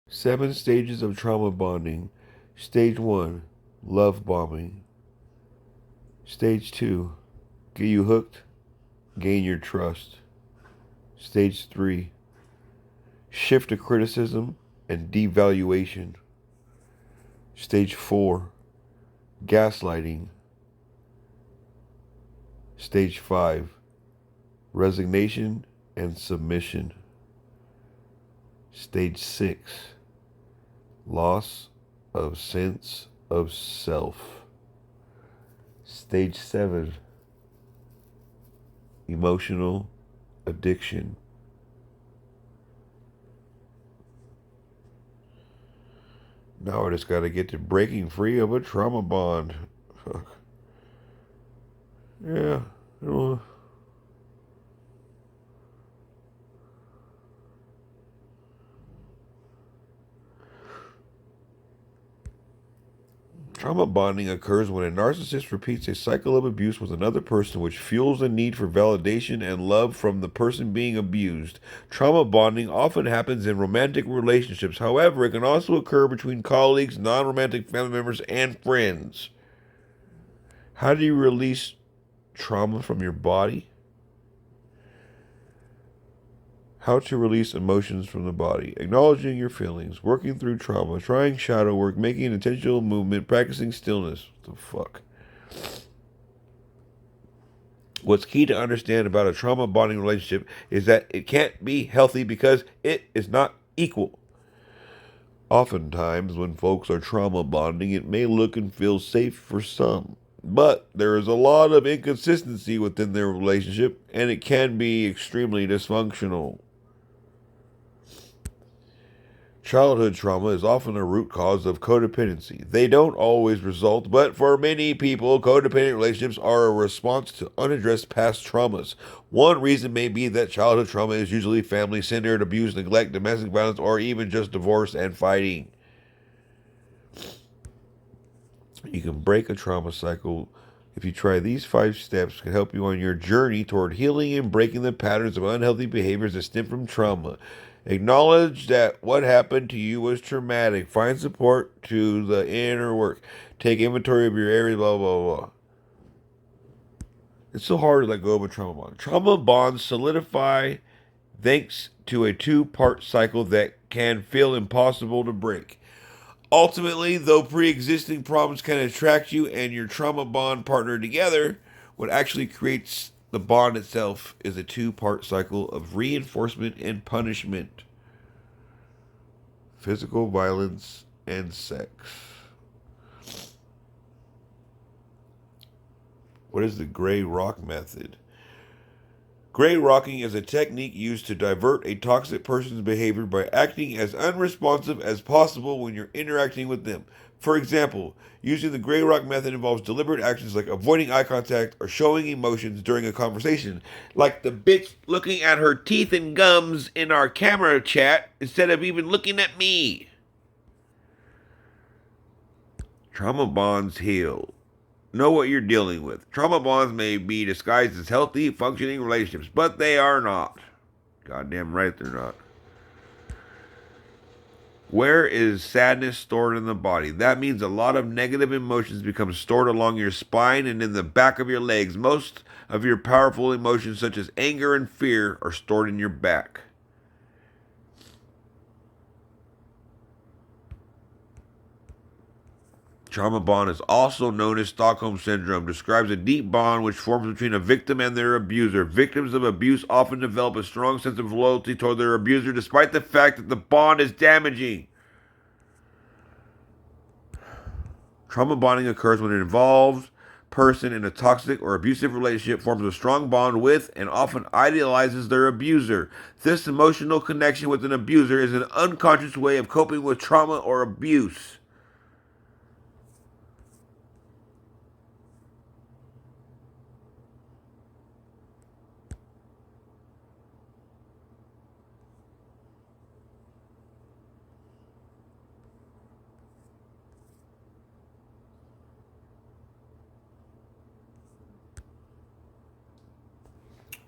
7 stages of trauma bonding. Stage 1, love bombing. Stage 2, get you hooked, gain your trust. Stage 3, shift to criticism and devaluation. Stage 4, gaslighting. Stage 5, resignation and submission. Stage 6, loss of sense of self. Stage 7, emotional addiction. Now I just got to get to breaking free of a trauma bond. Fuck. Yeah. Well, trauma bonding occurs when a narcissist repeats a cycle of abuse with another person, which fuels the need for validation and love from the person being abused. Trauma bonding often happens in romantic relationships. However, it can also occur between colleagues, non romantic family members, and friends. How do you release trauma from your body? How to release emotions from the body. Acknowledging your feelings, working through trauma, trying shadow work, making an intentional movement, practicing stillness. What the fuck? What's key to understand about a trauma bonding relationship is that it can't be healthy because it is not equal. Oftentimes, when folks are trauma bonding, it may look and feel safe for some, but there is a lot of inconsistency within their relationship, and it can be extremely dysfunctional. Childhood trauma is often a root cause of codependency. They don't always result, but for many people, codependent relationships are a response to unaddressed past traumas. One reason may be that childhood trauma is usually family centered, abuse, neglect, domestic violence, or even just divorce and fighting. You can break a trauma cycle if you try these 5 steps can help you on your journey toward healing and breaking the patterns of unhealthy behaviors that stem from trauma. Acknowledge that what happened to you was traumatic. Find support to the inner work. Take inventory of your areas, blah, blah, blah. It's so hard to let go of a trauma bond. Trauma bonds solidify thanks to a 2-part cycle that can feel impossible to break. Ultimately, though pre-existing problems can attract you and your trauma bond partner together, what actually creates the bond itself is a 2-part cycle of reinforcement and punishment, physical violence, and sex. What is the gray rock method? Gray rocking is a technique used to divert a toxic person's behavior by acting as unresponsive as possible when you're interacting with them. For example, using the gray rock method involves deliberate actions like avoiding eye contact or showing emotions during a conversation, like the bitch looking at her teeth and gums in our camera chat instead of even looking at me. Trauma bonds heal. Know what you're dealing with. Trauma bonds may be disguised as healthy, functioning relationships, but they are not. Goddamn right they're not. Where is sadness stored in the body? That means a lot of negative emotions become stored along your spine and in the back of your legs. Most of your powerful emotions, such as anger and fear, are stored in your back. Trauma bond is also known as Stockholm Syndrome, describes a deep bond which forms between a victim and their abuser. Victims of abuse often develop a strong sense of loyalty toward their abuser despite the fact that the bond is damaging. Trauma bonding occurs when an involved person in a toxic or abusive relationship forms a strong bond with and often idealizes their abuser. This emotional connection with an abuser is an unconscious way of coping with trauma or abuse.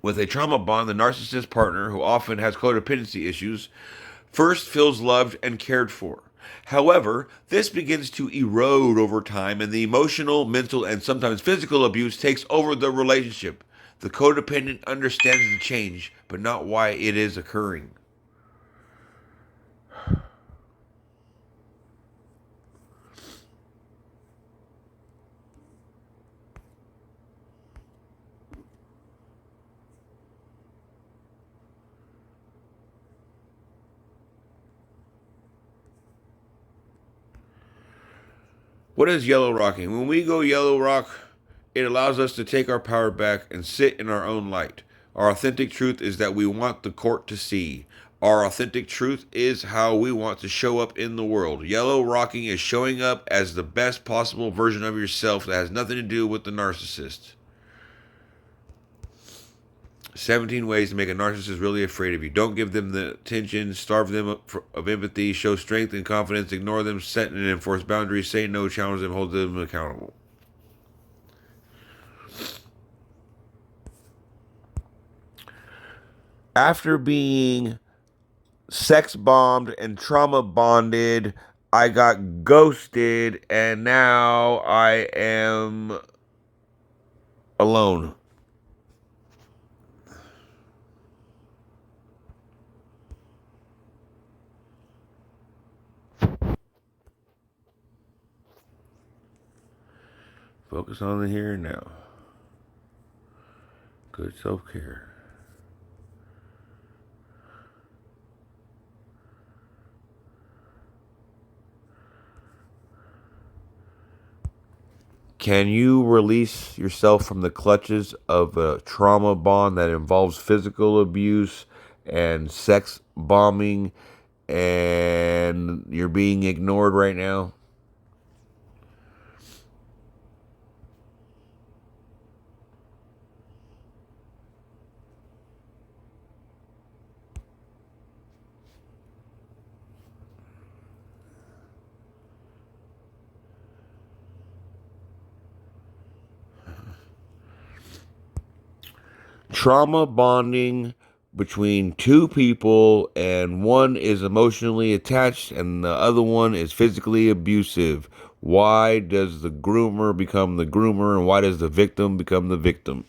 With a trauma bond, the narcissist partner, who often has codependency issues, first feels loved and cared for. However, this begins to erode over time, and the emotional, mental, and sometimes physical abuse takes over the relationship. The codependent understands the change, but not why it is occurring. What is yellow rocking? When we go yellow rock, it allows us to take our power back and sit in our own light. Our authentic truth is that we want the court to see. Our authentic truth is how we want to show up in the world. Yellow rocking is showing up as the best possible version of yourself that has nothing to do with the narcissist. 17 ways to make a narcissist really afraid of you. Don't give them the attention, starve them of empathy, show strength and confidence, ignore them, set and enforce boundaries, say no, challenge them, hold them accountable. After being sex bombed and trauma bonded, I got ghosted, and now I am alone. Focus on the here and now. Good self care. Can you release yourself from the clutches of a trauma bond that involves physical abuse and sex bombing, and you're being ignored right now? Trauma bonding between two people, and one is emotionally attached and the other one is physically abusive. Why does the groomer become the groomer, and why does the victim become the victim?